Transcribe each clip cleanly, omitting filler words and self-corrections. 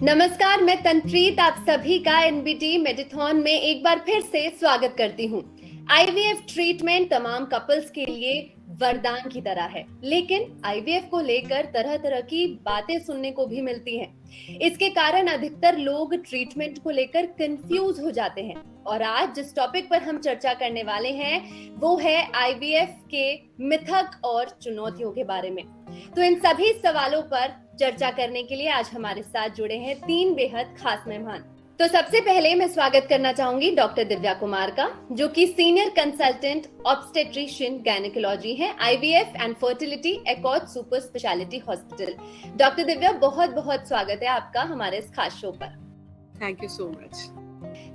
नमस्कार, मैं तनप्रीत आप सभी का एनबीटी मेडिथॉन में एक बार फिर से स्वागत करती हूँ। आईवीएफ ट्रीटमेंट तमाम कपल्स के लिए वरदान की तरह है, लेकिन आईवीएफ को लेकर तरह तरह की बातें सुनने को भी मिलती हैं। इसके कारण अधिकतर लोग ट्रीटमेंट को लेकर कंफ्यूज हो जाते हैं। और आज जिस टॉपिक पर हम चर्चा करने वाले हैं वो है आईवीएफ के मिथक और चुनौतियों के बारे में। तो इन सभी सवालों पर चर्चा करने के लिए आज हमारे साथ जुड़े हैं 3 बेहद खास मेहमान। तो सबसे पहले मैं स्वागत करना चाहूंगी डॉक्टर दिव्या कुमार का, जो कि सीनियर कंसल्टेंट ऑब्स्टेट्रिशियन गायनेकोलॉजी है, IVF and fertility accord super speciality hospital. Doctor Divya, बहुत बहुत स्वागत है आपका हमारे इस खास शो पर। Thank you so much.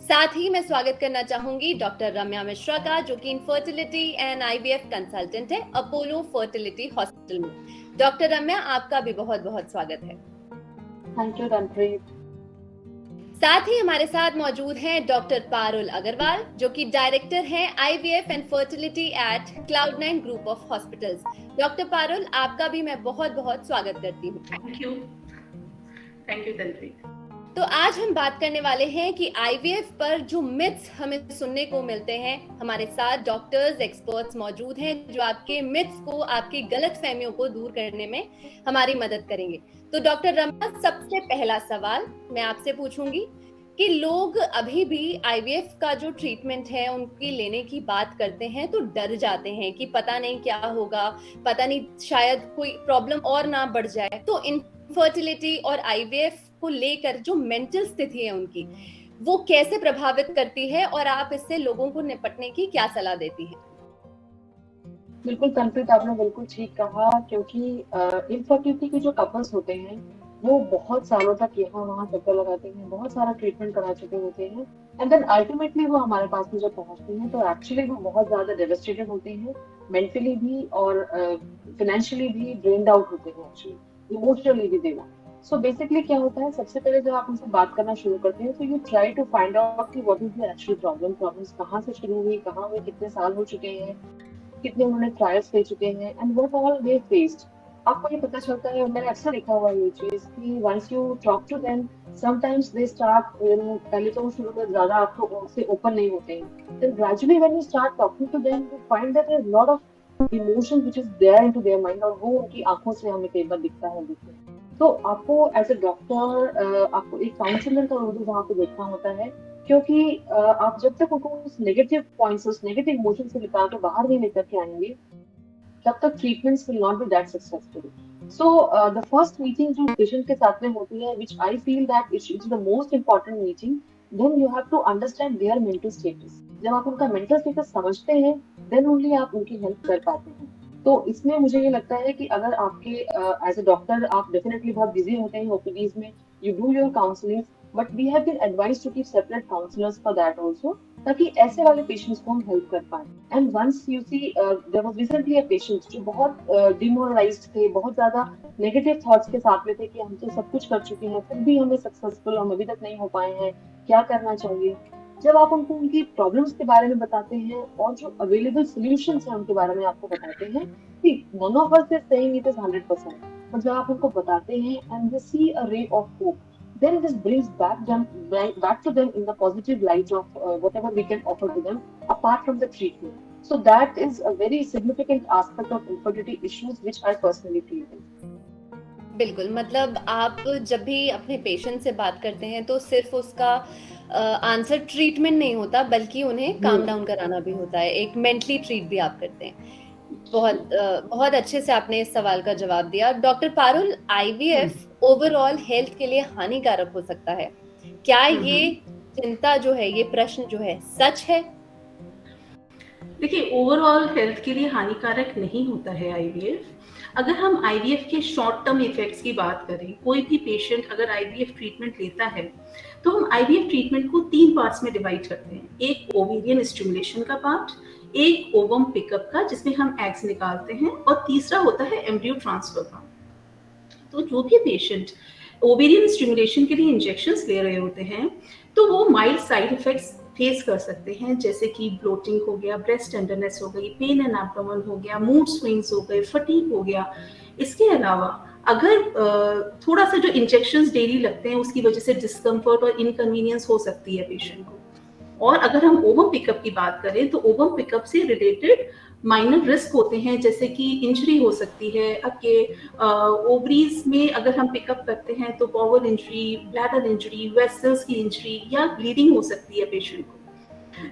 साथ ही मैं स्वागत करना चाहूंगी डॉक्टर रम्या मिश्रा का, जो कि इनफर्टिलिटी एंड आईवीएफ कंसल्टेंट है अपोलो फर्टिलिटी हॉस्पिटल में। डॉक्टर रम्या, आपका भी बहुत बहुत स्वागत है। Thank you Ranpreet. साथ ही हमारे साथ मौजूद हैं डॉक्टर पारुल अग्रवाल, जो कि डायरेक्टर हैं IVF and fertility at Cloudnine group of hospitals. Doctor Parul, आपका भी मैं बहुत बहुत स्वागत करती हूँ। Thank you Tanpreet. तो आज हम बात करने वाले हैं कि आईवीएफ पर जो मिथ्स हमें सुनने को मिलते हैं। हमारे साथ डॉक्टर्स एक्सपर्ट्स मौजूद हैं जो आपके मिथ्स को, आपकी गलतफहमियों को दूर करने में हमारी मदद करेंगे। तो डॉक्टर रम्या, सबसे पहला सवाल मैं आपसे पूछूंगी कि लोग अभी भी आईवीएफ का जो ट्रीटमेंट है उनकी लेने की बात करते हैं तो डर जाते हैं कि पता नहीं क्या होगा, पता नहीं शायद कोई प्रॉब्लम और ना बढ़ जाए। तो इनफर्टिलिटी और आईवीएफ को लेकर जो मेंटल स्थिति है उनकी, वो कैसे प्रभावित करती है और आप इससे लोगों को निपटने की क्या सलाह देती है? बिल्कुल तनप्रीत, आपने बिल्कुल ठीक कहा, क्योंकि इनफर्टिलिटी के जो कपल्स होते हैं वो बहुत सालों तक यहाँ वहाँ चक्कर लगाते हैं, बहुत सारा ट्रीटमेंट करा चुके होते हैं, एंड देन अल्टीमेटली वो हमारे पास में जब पहुँचते हैं तो एक्चुअली वो बहुत ज्यादा डेवस्टेटेड होते हैं, मेंटली भी और फाइनेंशियली भी ड्रेन्ड आउट होते हैं, एक्चुअली इमोशनली भी देना। सो बेसिकली क्या होता है, सबसे पहले जब आप उनसे बात करना शुरू करते हैं तो you try to find out कि what is the actual problems कहाँ से शुरू हुई, कहाँ हुई, कितने साल हो चुके हैं, कितने उन्होंने ट्रायल्स ले चुके हैं, and what all they faced. आपको ये पता चलता है, मैंने अक्सर देखा हुआ ये चीज कि once you talk to them sometimes they start, पहले तो वो शुरू में ज्यादा आपको उनसे ओपन नहीं होते हैं, then gradually when you start talking to them you find that there is lot of emotion which is there into their mind, और वो उनकी आंखों से हमें कई बार दिखता है। तो आपको एज ए डॉक्टर आपको एक काउंसलर का रोल वहां पे देखना होता है, क्योंकि आप जब तक उनको उस नेगेटिव पॉइंट्स, उस नेगेटिव इमोशन से निकाल के बाहर नहीं लेकर के आएंगे, तब तक treatments will not be that successful. So the first meeting जो पेशेंट के साथ में होती है, which I feel that it is the most important meeting, then you have to understand their mental status. जब आप उनका मेंटल स्टेटस समझते हैं, देन ओनली आप उनकी हेल्प कर पाते हैं। तो इसमें मुझे ये लगता है कि अगर आपके एज ए डॉक्टर आप डेफिनेटली बहुत बिजी होते हैं ओपीडीज में, you do your counselling, but we have been advised to keep separate counsellors for that also, ताकि ऐसे वाले पेशेंट्स को हम हेल्प कर पाए। And once you see there was recently a patient जो बहुत डिमोरलाइज्ड थे, बहुत ज्यादा नेगेटिव थॉट्स के साथ में थे कि हम तो सब कुछ कर चुके हैं फिर भी हमें सक्सेसफुल हम अभी तक नहीं हो पाए हैं, क्या करना चाहिए। जब आप उनको उनकी प्रॉब्लम्स के बारे में बताते हैं और जो अवेलेबल सॉल्यूशंस हैं उनके बारे में आपको बताते हैं, none of us is saying it is 100%, but जब आप उनको बताते हैं and they see a ray of hope, then this brings back to them in the positive light of whatever we can offer to them apart from the treatment. So that is a very significant aspect of infertility issues which I personally feel. बिल्कुल, मतलब आप जब भी अपने patient से बात करते हैं तो सिर्फ उसका आंसर ट्रीटमेंट नहीं होता, बल्कि उन्हें काम डाउन कराना भी होता है, एक मेंटली ट्रीट भी आप करते हैं। बहुत अच्छे से आपने इस सवाल का जवाब दिया। Doctor Parul, IVF overall health के लिए हानिकारक हो सकता है, क्या ये चिंता जो है, ये प्रश्न जो है, सच है? देखिए, ओवरऑल हेल्थ के लिए हानिकारक नहीं होता है आईवीएफ। अगर हम आईवीएफ के शॉर्ट टर्म इफेक्ट्स की बात करें, कोई भी पेशेंट अगर आईवीएफ ट्रीटमेंट लेता है तो हम आईवीएफ ट्रीटमेंट को 3 पार्ट्स में डिवाइड करते हैं। एक ओवेरियन स्टिमुलेशन का पार्ट, एक ओवम पिकअप का जिसमें हम एग्स निकालते हैं, और तीसरा होता है एम्ब्रियो ट्रांसफर का। तो जो भी पेशेंट ओवेरियन स्टिमुलेशन के लिए इंजेक्शंस ले रहे होते हैं तो वो माइल्ड साइड इफेक्ट्स फेस कर सकते हैं, जैसे कि ब्लोटिंग हो गया, ब्रेस्ट टेंडरनेस हो गई, पेन एंड एब्डोमेन हो गया, मूड स्विंग्स हो गए, फटीग हो गया। इसके अलावा अगर थोड़ा सा जो इंजेक्शंस डेली लगते हैं उसकी वजह से डिस्कम्फर्ट और इनकन्वीनियंस हो सकती है पेशेंट को। और अगर हम ओवम पिकअप की बात करें तो ओवम पिकअप से रिलेटेड माइनर रिस्क होते हैं, जैसे कि इंजरी हो सकती है आपके ओवरीज में। अगर हम पिकअप करते हैं तो bowel injury, bladder injury, vessels की इंजरी या ब्लीडिंग हो सकती है पेशेंट को।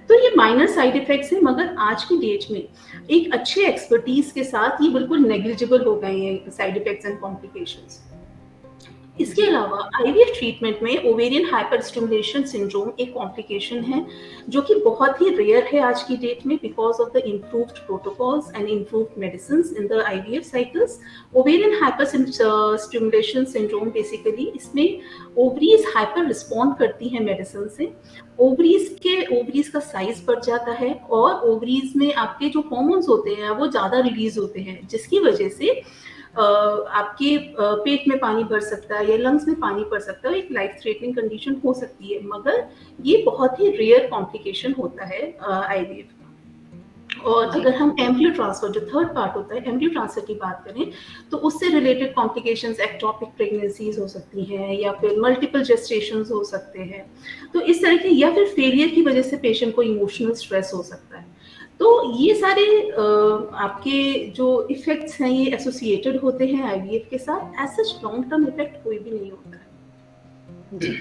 तो ये माइनर साइड इफेक्ट्स हैं, मगर आज की डेट में एक अच्छे एक्सपर्टीज के साथ ये बिल्कुल नेग्लिजिबल हो गए हैं साइड इफेक्ट्स एंड कॉम्प्लिकेशंस। इसके अलावा आईवीएफ ट्रीटमेंट में ओवेरियन हाइपर स्टिमुलेशन सिंड्रोम एक कॉम्प्लिकेशन है जो कि बहुत ही रेयर है आज की डेट में, because of the improved protocols and improved medicines in the IVF cycles. Ovarian hyper stimulation syndrome basically इसमें ओवरीज हाइपर रिस्पॉन्ड करती है मेडिसिन से, ओवरीज का साइज बढ़ जाता है और ओवरीज में आपके जो हॉर्मोन्स होते हैं वो ज्यादा रिलीज होते हैं, जिसकी वजह से आपके पेट में पानी भर सकता है या लंग्स में पानी भर सकता है, एक लाइफ थ्रेटनिंग कंडीशन हो सकती है। मगर ये बहुत ही रेयर कॉम्प्लिकेशन होता है आईवीएफ का। और अगर हम एम्ब्रियो ट्रांसफर, जो थर्ड पार्ट होता है एम्ब्रियो ट्रांसफर की बात करें, तो उससे रिलेटेड कॉम्प्लिकेशंस एक्टोपिक प्रेगनेंसीज हो सकती हैं या फिर मल्टीपल जेस्टेशंस हो सकते हैं। तो इस तरह के, या फिर फेलियर की वजह से पेशेंट को इमोशनल स्ट्रेस हो सकता है। तो ये सारे आपके जो इफेक्ट्स हैं ये एसोसिएटेड होते हैं आईवीएफ के साथ। As such long term effect कोई भी नहीं होता है। जी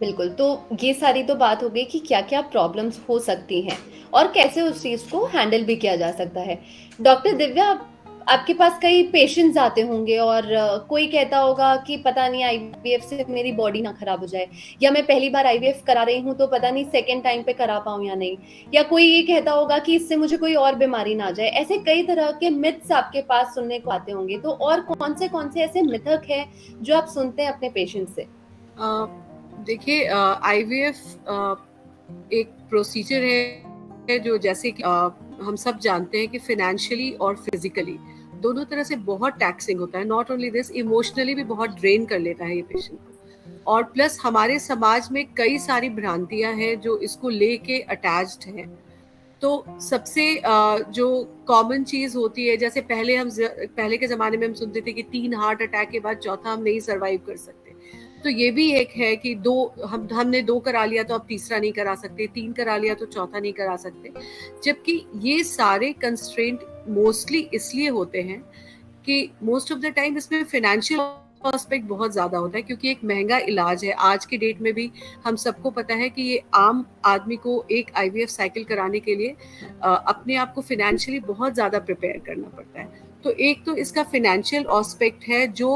बिल्कुल। तो ये सारी तो बात हो गई कि क्या क्या प्रॉब्लम्स हो सकती हैं और कैसे उस चीज को हैंडल भी किया जा सकता है। डॉक्टर दिव्या, आपके पास कई पेशेंट्स आते होंगे और कोई कहता होगा कि पता नहीं आईवीएफ से मेरी बॉडी ना खराब हो जाए, या मैं पहली बार आईवीएफ करा रही हूँ तो पता नहीं सेकेंड टाइम पे करा पाऊं या नहीं, या कोई ये कहता होगा कि इससे मुझे कोई और बीमारी ना आ जाए। ऐसे कई तरह के मिथ्स आपके पास सुनने को आते होंगे, तो और कौन से ऐसे मिथक है जो आप सुनते हैं अपने पेशेंट से? देखिए, आईवीएफ एक प्रोसीजर है जो, जैसे कि हम सब जानते हैं कि फिनेंशियली और फिजिकली दोनों तरह से बहुत टैक्सिंग होता है। नॉट ओनली दिस, इमोशनली भी बहुत ड्रेन कर लेता है ये पेशेंट को। और प्लस हमारे समाज में कई सारी भ्रांतियां हैं जो इसको लेके अटैच्ड हैं। तो सबसे जो कॉमन चीज होती है, जैसे पहले के जमाने में हम सुनते थे कि 3 हार्ट अटैक के बाद चौथा हम नहीं सरवाइव कर सकते। तो ये भी एक है कि हमने 2 करा लिया तो अब तीसरा नहीं करा सकते, 3 करा लिया तो चौथा नहीं करा सकते। जबकि ये सारे कंस्ट्रेंट मोस्टली इसलिए होते हैं कि मोस्ट ऑफ द टाइम इसमें फाइनेंशियल एस्पेक्ट बहुत ज्यादा होता है, क्योंकि एक महंगा इलाज है। आज की डेट में भी हम सबको पता है कि ये आम आदमी को एक आईवीएफ साइकिल कराने के लिए अपने आप को फाइनेंशियली बहुत ज्यादा प्रिपेयर करना पड़ता है। तो एक तो इसका फाइनेंशियल एस्पेक्ट है जो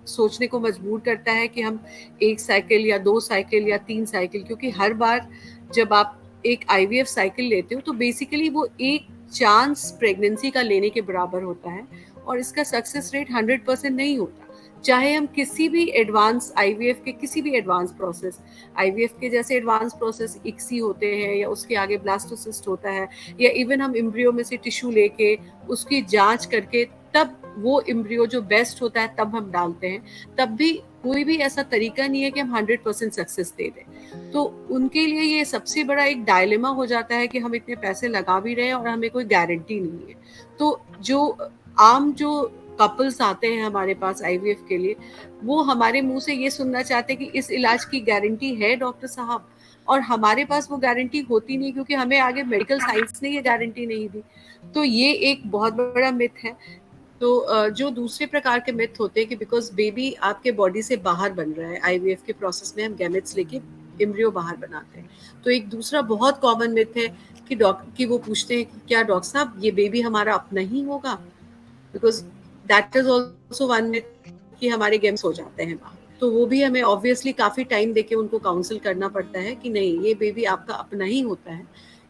सोचने को मजबूर करता है कि हम 1 साइकिल या 2 साइकिल या 3 साइकिल, क्योंकि हर बार जब आप एक आईवीएफ साइकिल लेते हो तो बेसिकली वो एक चांस प्रेगनेंसी का लेने के बराबर होता है, और इसका सक्सेस रेट 100% नहीं होता। चाहे हम किसी भी एडवांस आईवीएफ के, किसी भी एडवांस प्रोसेस, आईवीएफ के जैसे एडवांस प्रोसेस इक्सी होते हैं या उसके आगे ब्लास्टोसिस्ट होता है, या इवन हम एम्ब्रियो में से टिश्यू लेके उसकी जांच करके तब वो एम्ब्रियो जो बेस्ट होता है तब हम डालते हैं, तब भी कोई भी ऐसा तरीका नहीं है कि हम 100% सक्सेस दे दें। तो उनके लिए ये सबसे बड़ा एक डायलेमा हो जाता है कि हम इतने पैसे लगा भी रहे हैं और हमें कोई गारंटी नहीं है। तो जो कपल्स आते हैं हमारे पास आईवीएफ के लिए, वो हमारे मुंह से ये सुनना चाहते हैं कि इस इलाज की गारंटी है डॉक्टर साहब, और हमारे पास वो गारंटी होती नहीं, क्योंकि हमें आगे मेडिकल साइंस ने ये गारंटी नहीं दी। तो ये एक बहुत बड़ा मिथ है। तो जो दूसरे प्रकार के मिथ होते हैं कि बिकॉज बेबी आपके बॉडी से बाहर बन रहा है, आईवीएफ के प्रोसेस में हम गैमेट्स लेके एम्ब्रियो बाहर बनाते हैं। तो एक दूसरा बहुत कॉमन मिथ है कि वो पूछते हैं कि क्या डॉक्टर साहब ये बेबी हमारा अपना ही होगा, because that is also one myth कि हमारे गैम्स हो जाते हैं बाहर। तो वो भी हमें ऑब्वियसली काफी टाइम देके उनको काउंसिल करना पड़ता है कि नहीं, ये बेबी आपका अपना ही होता है।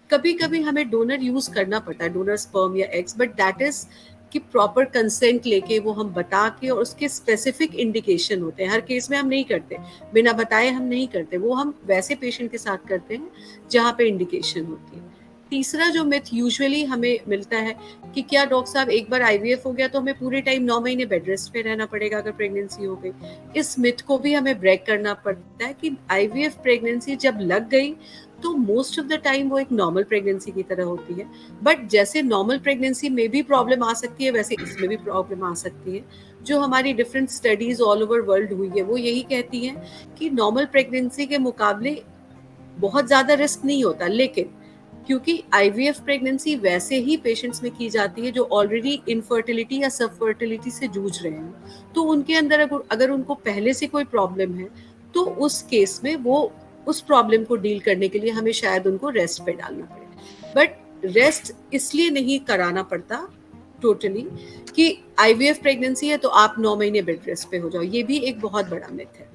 कभी कभी हमें डोनर यूज करना पड़ता है, डोनर स्पर्म या एग्स, बट दैट इज कि प्रॉपर कंसेंट लेके वो हम बता के, और उसके स्पेसिफिक इंडिकेशन होते हैं। हर केस में हम नहीं करते, बिना बताए हम नहीं करते, वो हम वैसे पेशेंट के साथ करते हैं जहाँ पे इंडिकेशन होती है। तीसरा जो मिथ यूजुअली हमें मिलता है कि क्या डॉक्टर साहब एक बार आईवीएफ हो गया तो हमें पूरे टाइम 9 महीने बेड रेस्ट पे रहना पड़ेगा अगर प्रेगनेंसी हो गई। इस मिथ को भी हमें ब्रेक करना पड़ता है कि आईवीएफ प्रेगनेंसी जब लग गई तो मोस्ट ऑफ द टाइम वो एक नॉर्मल प्रेगनेंसी की तरह होती है। बट जैसे नॉर्मल प्रेगनेंसी में भी प्रॉब्लम आ सकती है, वैसे इसमें भी प्रॉब्लम आ सकती है। जो हमारी different studies all over world हुई है वो यही कहती हैं कि नॉर्मल प्रेगनेंसी के मुकाबले बहुत ज्यादा रिस्क नहीं होता, लेकिन क्योंकि आईवीएफ प्रेगनेंसी वैसे ही पेशेंट्स में की जाती है जो ऑलरेडी इनफर्टिलिटी या सबफर्टिलिटी से जूझ रहे हैं, तो उनके अंदर अगर उनको पहले से कोई प्रॉब्लम है तो उस केस में वो उस प्रॉब्लम को डील करने के लिए हमें शायद उनको रेस्ट पे डालना पड़े। बट रेस्ट इसलिए नहीं कराना पड़ता टोटली कि आईवीएफ प्रेगनेंसी है तो आप 9 महीने बेड रेस्ट पे हो जाओ, ये भी एक बहुत बड़ा मिथ है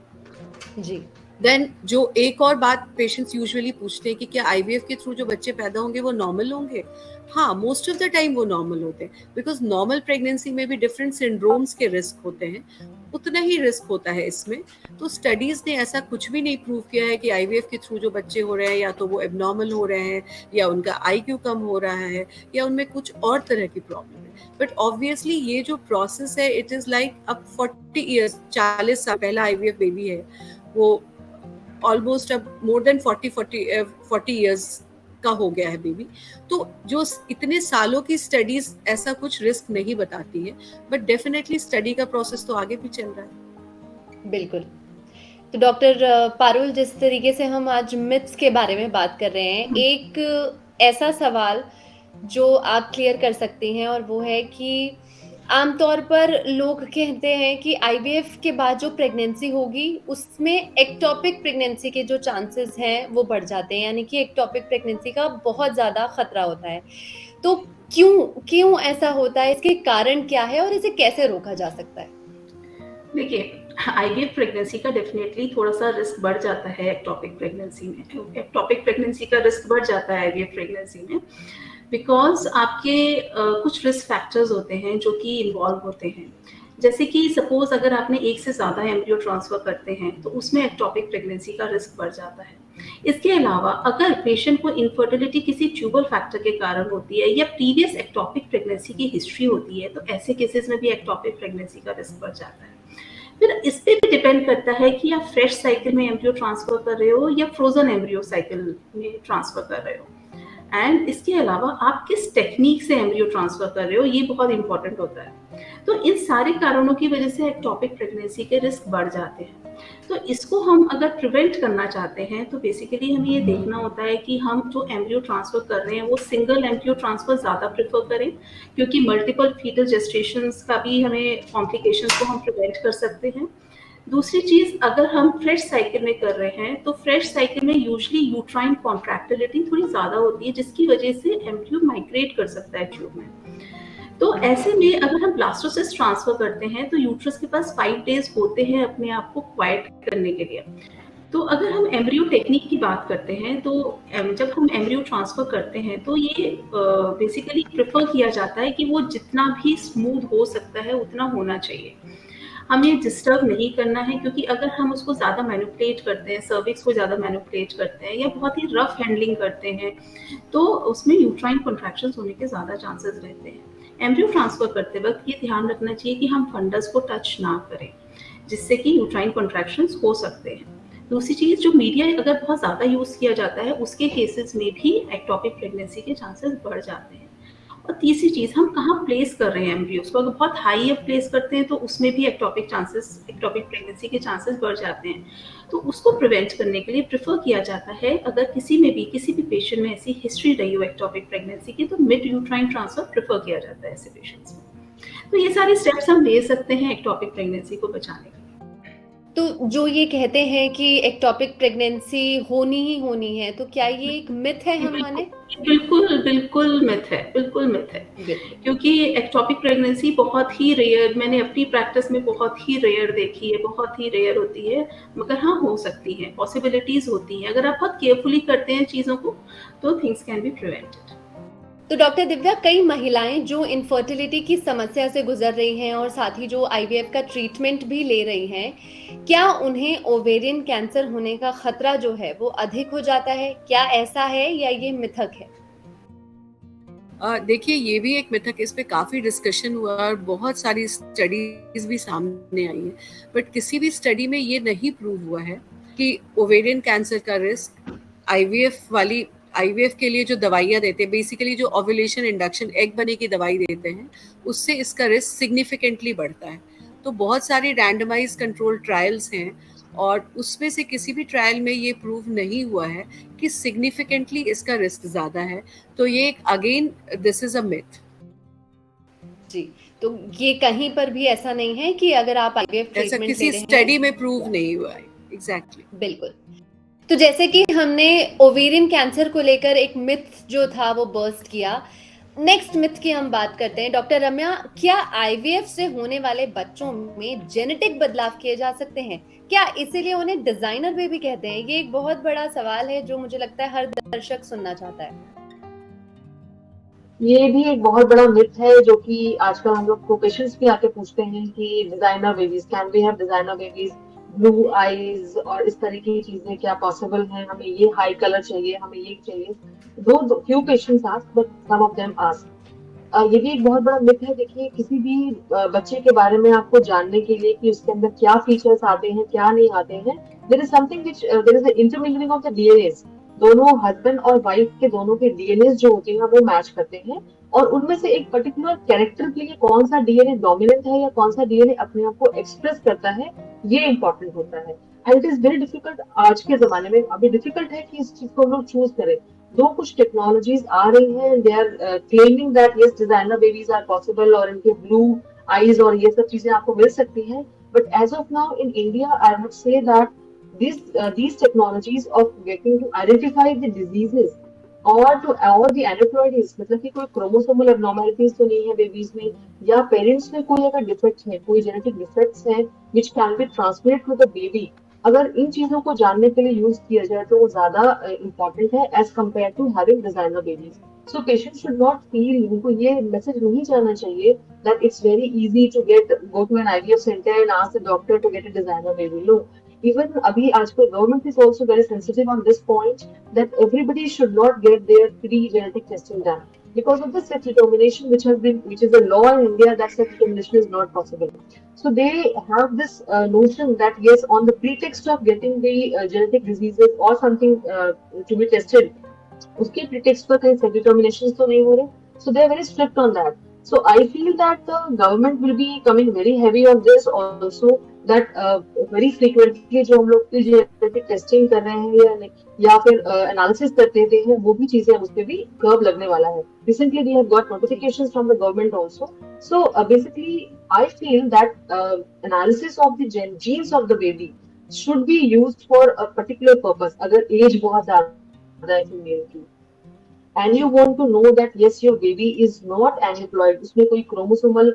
जी। देन जो एक और बात पेशेंट्स यूजुअली पूछते हैं कि क्या आईवीएफ के थ्रू जो बच्चे पैदा होंगे वो नॉर्मल होंगे? हाँ, मोस्ट ऑफ द टाइम वो नॉर्मल होते हैं, बिकॉज नॉर्मल प्रेगनेंसी में भी डिफरेंट सिंड्रोम्स के रिस्क होते हैं, उतना ही रिस्क होता है इसमें। तो स्टडीज ने ऐसा कुछ भी नहीं प्रूव किया है कि आईवीएफ के थ्रू जो बच्चे हो रहे हैं या तो वो एबनॉर्मल हो रहे हैं या उनका आईक्यू कम हो रहा है या उनमें कुछ और तरह की प्रॉब्लम है। बट ऑब्वियसली ये जो प्रोसेस है इट इज लाइक अब 40 ईयर्स, 40 साल पहला आईवीएफ बेबी है वो ऑलमोस्ट अब मोर देन 40 इयर्स का हो गया है बेबी। तो जो इतने सालों की स्टडीज ऐसा कुछ रिस्क नहीं बताती है, बट डेफिनेटली स्टडी का प्रोसेस तो आगे भी चल रहा है। बिल्कुल। तो डॉक्टर पारुल, जिस तरीके से हम आज मिथ्स के बारे में बात कर रहे हैं, एक ऐसा सवाल जो आप क्लियर कर सकती हैं और वो है कि आमतौर पर लोग कहते हैं कि आईवीएफ के बाद जो प्रेगनेंसी होगी उसमें एक्टोपिक प्रेगनेंसी के जो चांसेस हैं वो बढ़ जाते हैं, यानी कि एक्टोपिक प्रेगनेंसी का बहुत ज़्यादा खतरा होता है। तो क्यों ऐसा होता है, इसके कारण क्या है और इसे कैसे रोका जा सकता है? देखिए, आईवीएफ प्रेगनेंसी का डेफिनेटली थोड़ा सा रिस्क बढ़ जाता है एक्टोपिक प्रेगनेंसी में। एक्टोपिक प्रेगनेंसी का रिस्क बढ़ जाता है आईवीएफ प्रेगनेंसी में बिकॉज आपके कुछ रिस्क फैक्टर्स होते हैं जो कि इन्वॉल्व होते हैं। जैसे कि सपोज अगर आपने एक से ज़्यादा एम्ब्रियो ट्रांसफर करते हैं तो उसमें एक्टोपिक प्रेगनेंसी का रिस्क बढ़ जाता है। इसके अलावा अगर पेशेंट को इनफर्टिलिटी किसी ट्यूबल फैक्टर के कारण होती है या प्रीवियस एक्टोपिक प्रेगनेंसी की हिस्ट्री होती है तो ऐसे केसेस में भी एक्टोपिक प्रेगनेंसी का रिस्क बढ़ जाता है। फिर इस पे भी डिपेंड करता है कि आप फ्रेश साइकिल में एम्ब्रियो ट्रांसफर कर रहे हो या फ्रोजन एम्ब्रियो साइकिल में ट्रांसफर कर रहे हो, एंड इसके अलावा आप किस टेक्निक से एम्ब्रियो ट्रांसफर कर रहे हो, ये बहुत इंपॉर्टेंट होता है। तो इन सारे कारणों की वजह से एक्टोपिक प्रेगनेंसी के रिस्क बढ़ जाते हैं। तो इसको हम अगर प्रिवेंट करना चाहते हैं तो बेसिकली हमें ये देखना होता है कि हम जो एम्ब्रियो ट्रांसफर कर रहे हैं वो सिंगल एम्ब्रियो ट्रांसफर ज़्यादा प्रेफर करें, क्योंकि मल्टीपल फीटल जेस्टेशंस का भी हमें कॉम्प्लिकेशंस को हम प्रिवेंट कर सकते हैं। दूसरी चीज, अगर हम फ्रेश साइकिल में कर रहे हैं तो फ्रेश साइकिल में यूजुअली यूट्राइन कॉन्ट्रैक्टिलिटी थोड़ी ज्यादा होती है जिसकी वजह से एम्ब्रियो माइग्रेट कर सकता है ट्यूब में। तो ऐसे में अगर हम ब्लास्टोसिस्ट ट्रांसफर करते हैं तो यूट्रस के पास 5 डेज होते हैं अपने आप को क्वाइट करने के लिए। तो अगर हम एम्ब्रियो टेक्निक की बात करते हैं तो जब हम एम्ब्रियो ट्रांसफर करते हैं तो ये बेसिकली प्रेफर किया जाता है कि वो जितना भी स्मूथ हो सकता है उतना होना चाहिए। हमें डिस्टर्ब नहीं करना है, क्योंकि अगर हम उसको ज़्यादा मैनिपुलेट करते हैं, सर्विक्स को ज़्यादा मैनिपुलेट करते हैं या बहुत ही रफ हैंडलिंग करते हैं तो उसमें यूट्राइन कॉन्ट्रैक्शंस होने के ज़्यादा चांसेस रहते हैं। एम्ब्रियो ट्रांसफर करते वक्त ये ध्यान रखना चाहिए कि हम फंडस को टच ना करें, जिससे कि यूट्राइन कॉन्ट्रैक्शंस हो सकते हैं। दूसरी चीज़, जो मीडिया अगर बहुत ज़्यादा यूज़ किया जाता है उसके केसेस में भी एक्टोपिक प्रेगनेंसी के चांसेस बढ़ जाते हैं। और तीसरी चीज़, हम कहाँ प्लेस कर रहे हैं एम्ब्रियोज को, अगर बहुत हाई अप प्लेस करते हैं तो उसमें भी एक्टोपिक प्रेगनेंसी के चांसेस बढ़ जाते हैं। तो उसको प्रिवेंट करने के लिए प्रेफर किया जाता है, अगर किसी भी पेशेंट में ऐसी हिस्ट्री रही हो एक्टोपिक प्रेगनेंसी की तो मिड यूट्राइन ट्रांसफर प्रेफर किया जाता है ऐसे पेशेंट्स में। तो ये सारे स्टेप्स हम ले सकते हैं एक्टोपिक प्रेगनेंसी को बचाने के लिए। तो जो ये कहते हैं कि एक्टोपिक प्रेगनेंसी होनी ही होनी है, तो क्या ये एक मिथ है हम माने? बिल्कुल मिथ है, बिल्कुल मिथ है। क्योंकि एक्टोपिक प्रेगनेंसी बहुत ही रेयर, मैंने अपनी प्रैक्टिस में बहुत ही रेयर देखी है, बहुत ही रेयर होती है, मगर हाँ हो सकती है, पॉसिबिलिटीज होती हैं। अगर आप बहुत केयरफुली करते हैं चीज़ों को तो थिंग्स कैन बी प्रिवेंटेड। तो डॉक्टर दिव्या, कई महिलाएं जो इनफर्टिलिटी की समस्या से गुजर रही हैं और साथ ही जो आईवीएफ का ट्रीटमेंट भी ले रही हैं, क्या उन्हें ओवेरियन कैंसर होने का खतरा जो है वो अधिक हो जाता है? क्या ऐसा है या ये मिथक है? देखिए, ये भी एक मिथक, इस पे काफी डिस्कशन हुआ और बहुत सारी स्टडीज भी सामने आई है, बट किसी भी स्टडी में ये नहीं प्रूव हुआ है कि ओवेरियन कैंसर का रिस्क आईवीएफ के लिए जो दवाइयाँ देते हैं, बेसिकली जो ओव्यूलेशन इंडक्शन एग बने की दवाई देते हैं, उससे इसका रिस्क सिग्निफिकेंटली बढ़ता है। तो बहुत सारी रैंडमाइज कंट्रोल ट्रायल्स हैं और उसमें से किसी भी ट्रायल में ये प्रूव नहीं हुआ है कि सिग्निफिकेंटली इसका रिस्क ज़्यादा है। तो ये again this is a myth. जी, तो ये कहीं पर भी ऐसा नहीं है कि अगर आप आईवीएफ ऐसा ट्रीटमेंट ले किसी रहे स्टडी हैं। में प्रूव नहीं हुआ है। एग्जैक्टली बिल्कुल। तो जैसे कि हमने ओवेरियन कैंसर को लेकर एक मिथ जो था वो बर्स्ट किया, नेक्स्ट मिथ की हम बात करते हैं। डॉक्टर रम्या, क्या आईवीएफ से होने वाले बच्चों में जेनेटिक बदलाव किए जा सकते हैं? क्या इसीलिए उन्हें डिजाइनर बेबी कहते हैं? ये एक बहुत बड़ा सवाल है जो मुझे लगता है हर दर्शक सुनना चाहता है। ये भी एक बहुत बड़ा मिथ है जो कि आजकल हम लोग को पेशेंट्स भी आके पूछते हैं कि designer babies, can we have designer babies, blue eyes और इस तरह की चीजें क्या पॉसिबल है, हमें ये हाई कलर चाहिए, हमें ये चाहिए। Though few patients ask but some of them ask. ये भी एक बहुत बड़ा मिथ है। देखिए, किसी भी बच्चे के बारे में आपको जानने के लिए कि उसके अंदर क्या फीचर्स आते हैं क्या नहीं आते हैं, there is something which there is the intermingling of the DNAs. दोनों हस्बैंड और वाइफ के दोनों के डीएनएस जो होते हैं वो मैच करते हैं और उनमें से एक पर्टिकुलर कैरेक्टर के लिए कौन सा डीएनए डोमिनेंट है या कौन सा डीएनए अपने आप को एक्सप्रेस करता है, ये इंपॉर्टेंट होता है। And it is very difficult आज के जमाने में, अभी डिफिकल्ट है कि इस चीज को हम लोग चूज करें। दो कुछ टेक्नोलॉजीज आ रही हैं, they are claiming that yes designer babies are possible और इनके ब्लू आईज और ये सब चीजें आपको मिल सकती हैं। But as of now in India I would say that these technologies of getting to identify the diseases or the aneuploidies, मतलब कि कोई क्रोमोसोमल एबनॉर्मलिटीज तो नहीं है बेबीज में, या पेरेंट्स में कोई अगर डिफेक्ट है, कोई जेनेटिक डिफेक्ट्स हैं which can be transmitted to the baby, अगर इन चीजों को जानने के लिए यूज किया जाए तो वो ज्यादा इम्पोर्टेंट है as compared to having designer babies. So patient should not feel, उनको ये मैसेज नहीं जाना चाहिए that it's very easy to go to an IVF center and ask the doctor to get a designer baby. No, even abhi aajkal government is also very sensitive on this point that everybody should not get their pre-genetic testing done because of the sex determination which is a law in India, that sex determination is not possible. So they have this notion that yes, on the pretext of getting the genetic diseases or something to be tested, उसके pretext पर कहीं sex determinations तो नहीं हो रहे, so they are very strict on that. So I feel that the government will be coming very heavy on this also, that very frequently जो हम लोग genetic testing कर रहे हैं या फिर analysis करते हैं, वो भी चीजें उस पे भी curb लगने वाला है. Recently we have got notifications from the government also. So basically I feel that analysis of the genes of the baby should be used for a particular purpose. अगर age बहुत ज्यादा है female की and you want to know that yes your baby is not aneuploid, उसमें कोई chromosomal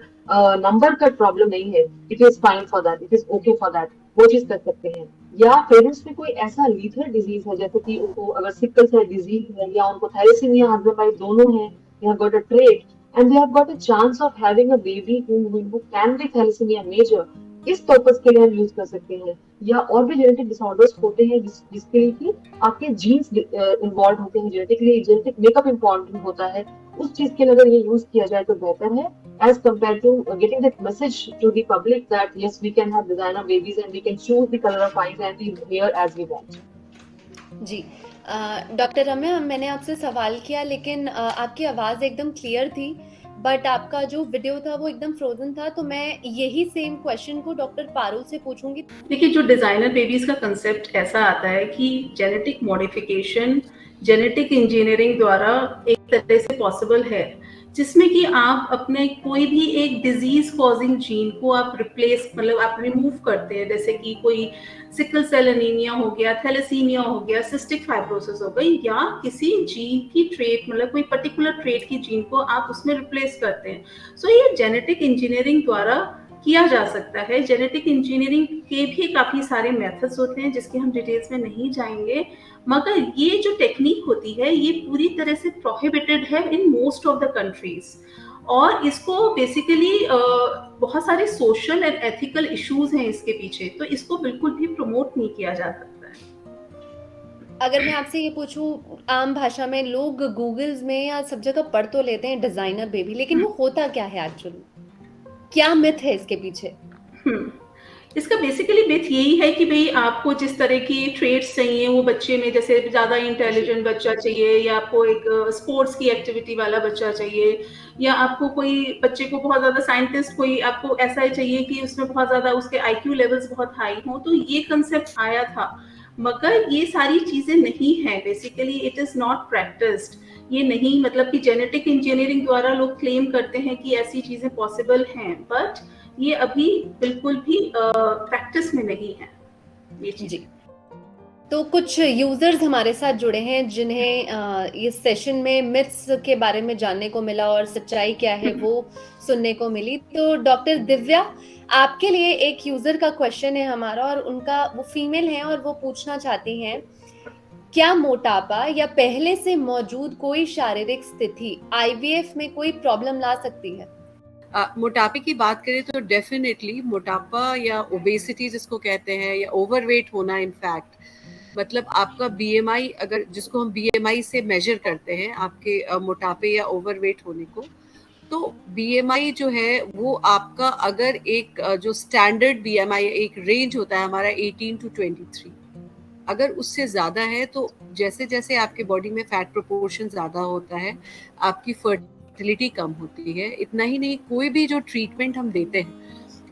number का problem नहीं है, it is fine for that, it is okay for that, वो चीज कर सकते हैं। या पेरेंट्स में कोई ऐसा लीथल डिजीज है जैसे कि उनको अगर सिकल सेल डिजीज है या उनको थैलेसीमिया हस्बैंड वाइफ दोनों है, they have got a trait and they have got a chance of having a baby who can be thalassemia major, इस पर्पस के लिए हम यूज कर सकते हैं। या और भी जेनेटिक डिसऑर्डर्स होते हैं जिसके लिए कि आपके जीन्स इन्वॉल्व होते हैं, जेनेटिक मेकअप इम्पोर्टेंट होता है, उस चीज के लिए अगर ये यूज किया जाए तो बेहतर है as compared to getting that message to the public that yes we can have designer babies and we can choose the colour of eyes and the hair as we want. जी, doctor Ramya, मैंने आपसे सवाल किया लेकिन आपकी आवाज एकदम clear थी, बट आपका जो वीडियो था वो एकदम फ्रोजन था, तो मैं यही सेम क्वेश्चन को डॉक्टर पारुल से पूछूंगी। देखिए, जो डिजाइनर बेबीज का कंसेप्ट ऐसा आता है कि जेनेटिक मॉडिफिकेशन जेनेटिक इंजीनियरिंग द्वारा एक तरह से पॉसिबल है, जिसमें कि आप अपने कोई भी एक डिजीज कॉजिंग जीन को आप रिप्लेस मतलब आप रिमूव करते हैं, जैसे कि कोई सिकल सेल एनीमिया हो गया, थैलेसीमिया हो गया, सिस्टिक फाइब्रोसिस हो गई, या किसी जीन की ट्रेट मतलब कोई पर्टिकुलर ट्रेट की जीन को आप उसमें रिप्लेस करते हैं। सो ये जेनेटिक इंजीनियरिंग द्वारा किया जा सकता है। जेनेटिक इंजीनियरिंग के भी काफ़ी सारे मेथड्स होते हैं जिसके हम डिटेल्स में नहीं जाएंगे, मगर ये जो टेक्निक होती है ये पूरी तरह से प्रोहिबिटेड है in most of the countries, और इसको बेसिकली बहुत सारे सोशल एंड एथिकल इश्यूज हैं इसके पीछे, तो इसको बिल्कुल भी प्रमोट नहीं किया जा सकता है। अगर मैं आपसे ये पूछूं, आम भाषा में लोग गूगल्स में या सब जगह पढ़ तो लेते हैं डिजाइनर बेबी, लेकिन वो होता क्या है एक्चुअली? क्या मिथ है इसके पीछे? इसका बेसिकली मिथ यही है कि भाई आपको जिस तरह की ट्रेड्स चाहिए वो बच्चे में, जैसे ज़्यादा इंटेलिजेंट बच्चा चाहिए, या आपको एक स्पोर्ट्स की एक्टिविटी वाला बच्चा चाहिए, या आपको कोई बच्चे को बहुत ज़्यादा साइंटिस्ट, कोई आपको ऐसा ही चाहिए कि उसमें बहुत ज़्यादा उसके आईक्यू लेवल्स बहुत हाई हों, तो ये कंसेप्ट आया था। मगर ये सारी चीज़ें नहीं हैं, basically it is not practised. ये नहीं, मतलब कि जेनेटिक इंजीनियरिंग द्वारा लोग क्लेम करते हैं कि ऐसी चीज़ें पॉसिबल हैं, बट ये अभी बिल्कुल भी प्रैक्टिस में नहीं है ये चीज। जी, तो कुछ यूजर्स हमारे साथ जुड़े हैं जिन्हें इस सेशन में मिथ्स के बारे में जानने को मिला और सच्चाई क्या है वो सुनने को मिली। तो डॉक्टर दिव्या, आपके लिए एक यूजर का क्वेश्चन है हमारा, और उनका, वो फीमेल है और वो पूछना चाहती हैं, क्या मोटापा या पहले से मौजूद कोई शारीरिक स्थिति आईवीएफ में कोई प्रॉब्लम ला सकती है? मोटापे की बात करें तो डेफिनेटली मोटापा या ओबेसिटी जिसको कहते हैं, या ओवरवेट होना, इनफैक्ट मतलब आपका बीएमआई, अगर जिसको हम बीएमआई से मेजर करते हैं आपके मोटापे या ओवरवेट होने को, तो बीएमआई जो है वो आपका, अगर एक जो स्टैंडर्ड बीएमआई एक रेंज होता है हमारा 18 to 23, अगर उससे ज़्यादा है तो जैसे जैसे आपके बॉडी में फैट प्रोपोर्शन ज़्यादा होता है आपकी फर्टिलिटी कम होती है। इतना ही नहीं, कोई भी जो ट्रीटमेंट हम देते हैं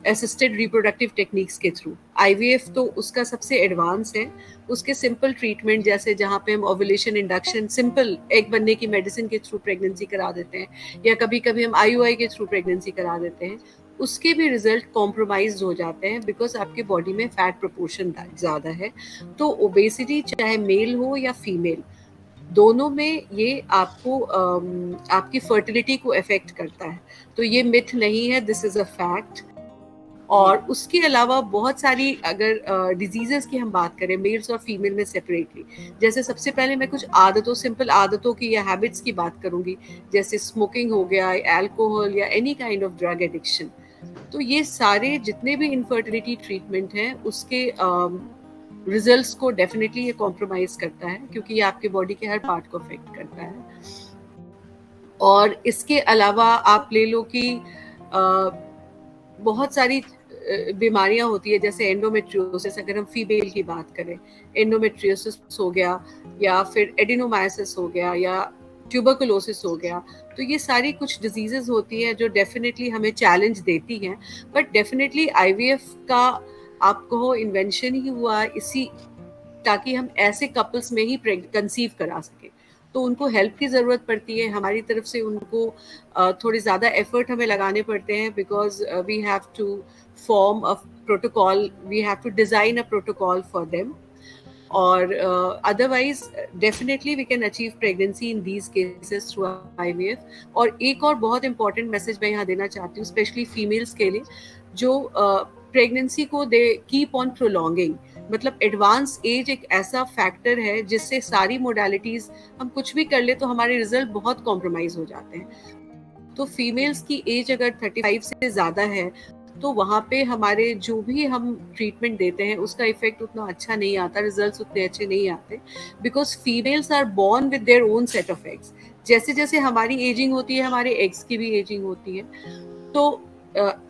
असिस्टेड रिप्रोडक्टिव टेक्निक्स के थ्रू, आईवीएफ तो उसका सबसे एडवांस है। उसके सिंपल ट्रीटमेंट, जैसे जहाँ पे हम ओव्यूलेशन इंडक्शन, सिंपल एग बनने की मेडिसिन के थ्रू प्रेगनेंसी करा देते हैं, या कभी कभी हम आईयूआई के थ्रू प्रेगनेंसी करा देते हैं, उसके भी रिजल्ट कॉम्प्रोमाइज हो जाते हैं बिकॉज आपके बॉडी में फैट प्रोपोर्शन ज़्यादा है। तो ओबेसिटी चाहे मेल हो या फीमेल, दोनों में ये आपको आपकी फर्टिलिटी को अफेक्ट करता है। तो ये मिथ नहीं है, दिस इज अ फैक्ट। और उसके अलावा बहुत सारी, अगर डिजीजेस की हम बात करें मेल्स और फीमेल में सेपरेटली, जैसे सबसे पहले मैं कुछ आदतों, सिंपल आदतों की या हैबिट्स की बात करूंगी, जैसे स्मोकिंग हो गया, अल्कोहल या any kind of drug addiction. तो ये सारे जितने भी इनफर्टिलिटी ट्रीटमेंट हैं उसके रिजल्ट्स को डेफिनेटली ये कॉम्प्रोमाइज करता है, क्योंकि ये आपके बॉडी के हर पार्ट को अफेक्ट करता है। और इसके अलावा आप ले लो कि बहुत सारी बीमारियां होती है, जैसे एंडोमेट्रियोसिस, अगर हम फीमेल की बात करें, एंडोमेट्रियोसिस हो गया, या फिर एडिनोमायोसिस हो गया, या ट्यूबरकुलोसिस हो गया। तो ये सारी कुछ डिजीजेस होती हैं जो डेफिनेटली हमें चैलेंज देती हैं, बट डेफिनेटली आईवीएफ का आपको इन्वेंशन ही हुआ इसी, ताकि हम ऐसे कपल्स में ही कंसीव करा सके। तो उनको हेल्प की ज़रूरत पड़ती है हमारी तरफ से, उनको थोड़े ज़्यादा एफर्ट हमें लगाने पड़ते हैं, because we have to form a protocol, we have to design a protocol for them. और otherwise definitely we can achieve pregnancy in these cases through IVF. और एक और बहुत इंपॉर्टेंट मैसेज मैं यहाँ देना चाहती हूँ, स्पेशली फीमेल्स के लिए, जो प्रेगनेंसी को दे कीप ऑन प्रोलॉन्गिंग। मतलब एडवांस एज एक ऐसा फैक्टर है जिससे सारी मोडालिटीज, हम कुछ भी कर ले तो हमारे रिजल्ट बहुत कॉम्प्रोमाइज हो जाते हैं। तो फीमेल्स की एज अगर 35 से ज़्यादा है तो वहाँ पे हमारे जो भी हम ट्रीटमेंट देते हैं उसका इफेक्ट उतना अच्छा नहीं आता, रिजल्ट्स उतने अच्छे नहीं आते, because females are born with their own set of eggs. जैसे जैसे हमारी एजिंग होती है हमारे एग्स की भी एजिंग होती है। तो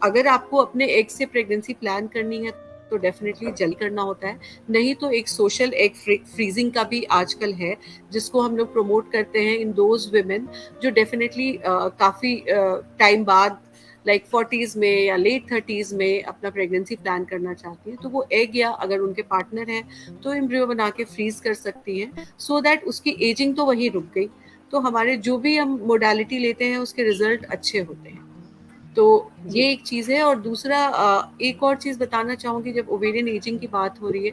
अगर आपको अपने एग से प्रेगनेंसी प्लान करनी है तो डेफिनेटली जल्दी करना होता है, नहीं तो एक सोशल एग फ्रीजिंग का भी आजकल है जिसको हम लोग प्रमोट करते हैं इन दोज विमेन जो डेफिनेटली काफ़ी टाइम बाद, लाइक 40s में या लेट 30s में अपना प्रेगनेंसी प्लान करना चाहती है, तो वो एग या अगर उनके पार्टनर है तो एम्ब्रियो बना के फ्रीज कर सकती हैं, सो दैट उसकी एजिंग तो वहीं रुक गई। तो हमारे जो भी हम मोडालिटी लेते हैं उसके रिजल्ट अच्छे होते हैं। तो ये एक चीज़ है। और दूसरा एक और चीज़ बताना चाहूँगी, जब ओवेरियन एजिंग की बात हो रही है,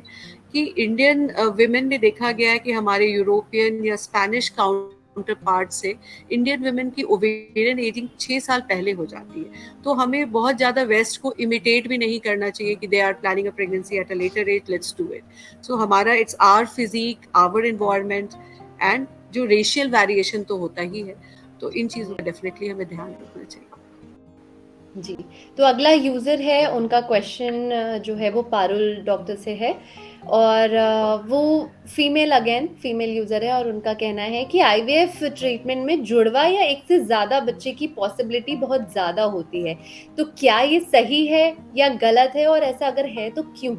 कि इंडियन विमेन में देखा गया है कि हमारे यूरोपियन या स्पेनिश काउंटर पार्ट से इंडियन विमेन की ओवेरियन एजिंग 6 साल पहले हो जाती है। तो हमें बहुत ज़्यादा वेस्ट को इमिटेट भी नहीं करना चाहिए कि they are planning a pregnancy at a later age, let's do it. So हमारा it's our physique, our environment, and जो रेशियल वेरिएशन तो होता ही है। तो इन चीज़ों का डेफिनेटली हमें ध्यान रखना चाहिए। जी, तो अगला यूजर है, उनका क्वेश्चन जो है वो पारुल डॉक्टर से है और वो फीमेल यूजर है और उनका कहना है कि आईवीएफ ट्रीटमेंट में जुड़वा या एक से ज्यादा बच्चे की पॉसिबिलिटी बहुत ज्यादा होती है, तो क्या ये सही है या गलत है, और ऐसा अगर है तो क्यों?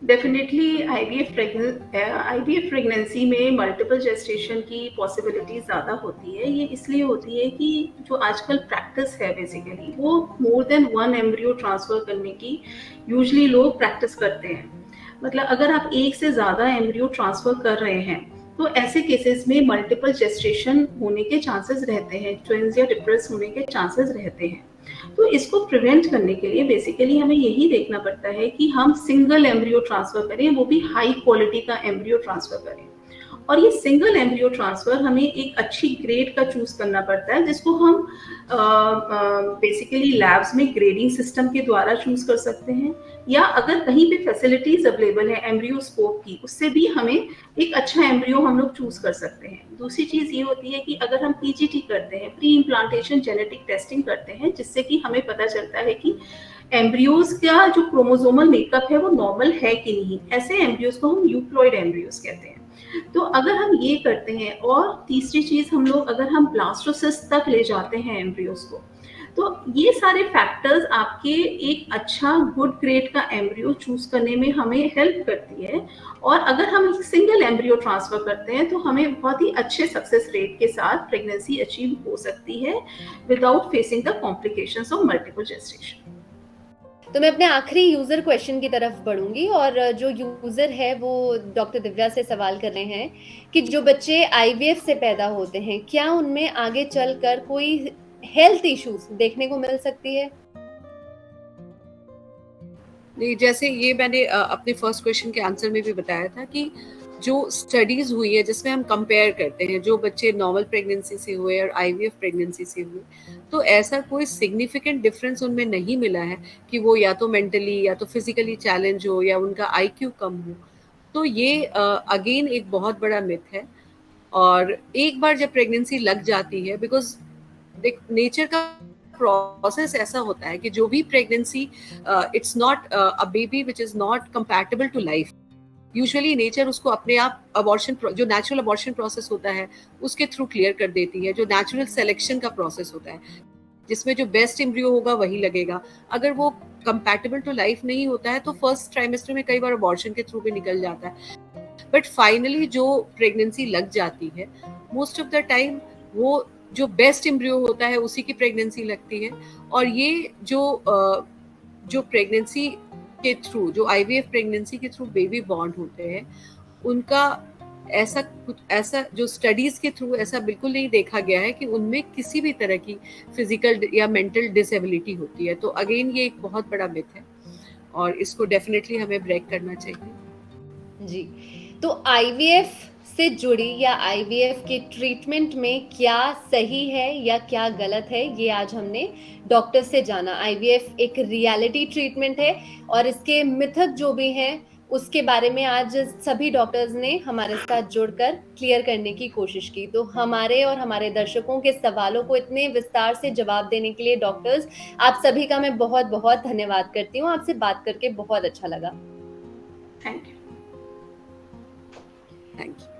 डेफिनेटली आईवीएफ प्रेगनेंसी में मल्टीपल जेस्टेशन की पॉसिबिलिटी ज़्यादा होती है। ये इसलिए होती है कि जो आजकल प्रैक्टिस है बेसिकली वो more than one embryo transfer करने की यूजुअली लोग प्रैक्टिस करते हैं। मतलब अगर आप एक से ज़्यादा एम्ब्रियो ट्रांसफ़र कर रहे हैं तो ऐसे केसेस में मल्टीपल जेस्टेशन होने के चांसेस रहते हैं, ट्विंस या ट्रिपल्स होने के चांसेस रहते हैं। तो इसको प्रिवेंट करने के लिए बेसिकली हमें यही देखना पड़ता है कि हम सिंगल एम्ब्रियो ट्रांसफर करें, वो भी हाई क्वालिटी का एम्ब्रियो ट्रांसफर करें। और ये सिंगल एम्ब्रियो ट्रांसफर हमें एक अच्छी ग्रेड का चूज करना पड़ता है, जिसको हम बेसिकली लैब्स में ग्रेडिंग सिस्टम के द्वारा चूज कर सकते हैं, या अगर कहीं पे फैसिलिटीज अवेलेबल है एम्ब्रियोस्कोप की, उससे भी हमें एक अच्छा एम्ब्रियो हम लोग चूज कर सकते हैं। दूसरी चीज ये होती है कि अगर हम पीजीटी करते हैं, प्री इम्प्लांटेशन जेनेटिक टेस्टिंग करते हैं, जिससे कि हमें पता चलता है कि एम्ब्रियोज का जो क्रोमोसोमल मेकअप है वो नॉर्मल है कि नहीं। ऐसे एम्ब्रियोज को हम यूप्लॉइड एम्ब्रियोज कहते हैं। तो अगर हम ये करते हैं, और तीसरी चीज हम लोग अगर हम ब्लास्टोसिस्ट तक ले जाते हैं एम्ब्रियोज को, तो ये सारे फैक्टर्स आपके एक अच्छा गुड ग्रेड का एम्ब्रियो चूज करने में हमें हेल्प करती है। और अगर हम एक सिंगल एम्ब्रियो ट्रांसफर करते हैं तो हमें बहुत ही अच्छे सक्सेस रेट के साथ प्रेगनेंसी अचीव हो सकती है without facing the complications of multiple gestation. तो मैं अपने आखिरी यूजर क्वेश्चन की तरफ बढ़ूंगी और जो यूजर है वो डॉक्टर दिव्या से सवाल कर रहे हैं कि जो बच्चे आईवीएफ से पैदा होते हैं, क्या उनमें आगे चलकर कोई हेल्थ इश्यूज देखने को मिल सकती है? नहीं, जैसे ये मैंने अपने फर्स्ट क्वेश्चन के आंसर में भी बताया था कि जो स्टडीज हुई है जिसमें हम कंपेयर करते हैं जो बच्चे नॉर्मल प्रेगनेंसी से हुए और आईवीएफ प्रेगनेंसी से हुए, तो ऐसा कोई सिग्निफिकेंट डिफरेंस उनमें नहीं मिला है कि वो या तो मेंटली या तो फिजिकली चैलेंज हो या उनका आईक्यू कम हो। तो ये अगेन एक बहुत बड़ा मिथ है। और एक बार जब प्रेगनेंसी लग जाती है, बिकॉज नेचर का प्रोसेस ऐसा होता है कि जो भी pregnancy, it's not a baby which is not compatible to life. Usually nature उसको अपने आप अबॉर्शन, जो नेचुरल अबॉर्शन प्रोसेस होता है उसके थ्रू क्लियर कर देती है। जो नेचुरल सिलेक्शन का प्रोसेस होता है जिसमें जो बेस्ट एम्ब्रियो होगा वही लगेगा। अगर वो कंपैटिबल टू लाइफ नहीं होता है तो फर्स्ट ट्राइमेस्टर में कई बार अबॉर्शन के थ्रू भी निकल जाता है। बट फाइनली जो प्रेगनेंसी लग जाती है, मोस्ट ऑफ द टाइम वो जो बेस्ट एम्ब्रियो होता है उसी की प्रेगनेंसी लगती है। और ये जो प्रेगनेंसी के थ्रू, जो आईवीएफ प्रेगनेंसी के थ्रू बेबी बॉर्न होते हैं, उनका ऐसा जो स्टडीज के थ्रू ऐसा बिल्कुल नहीं देखा गया है कि उनमें किसी भी तरह की फिजिकल या मेंटल डिसेबिलिटी होती है। तो अगेन ये एक बहुत बड़ा मिथ है और इसको डेफिनेटली हमें ब्रेक करना चाहिए। जी, तो आईवीएफ से जुड़ी या आईवीएफ के ट्रीटमेंट में क्या सही है या क्या गलत है, ये आज हमने डॉक्टर से जाना। आईवीएफ एक रियलिटी ट्रीटमेंट है और इसके मिथक जो भी हैं उसके बारे में आज सभी डॉक्टर्स ने हमारे साथ जुड़कर क्लियर करने की कोशिश की। तो हमारे और हमारे दर्शकों के सवालों को इतने विस्तार से जवाब देने के लिए डॉक्टर्स, आप सभी का मैं बहुत बहुत धन्यवाद करती हूँ। आपसे बात करके बहुत अच्छा लगा। Thank you. Thank you.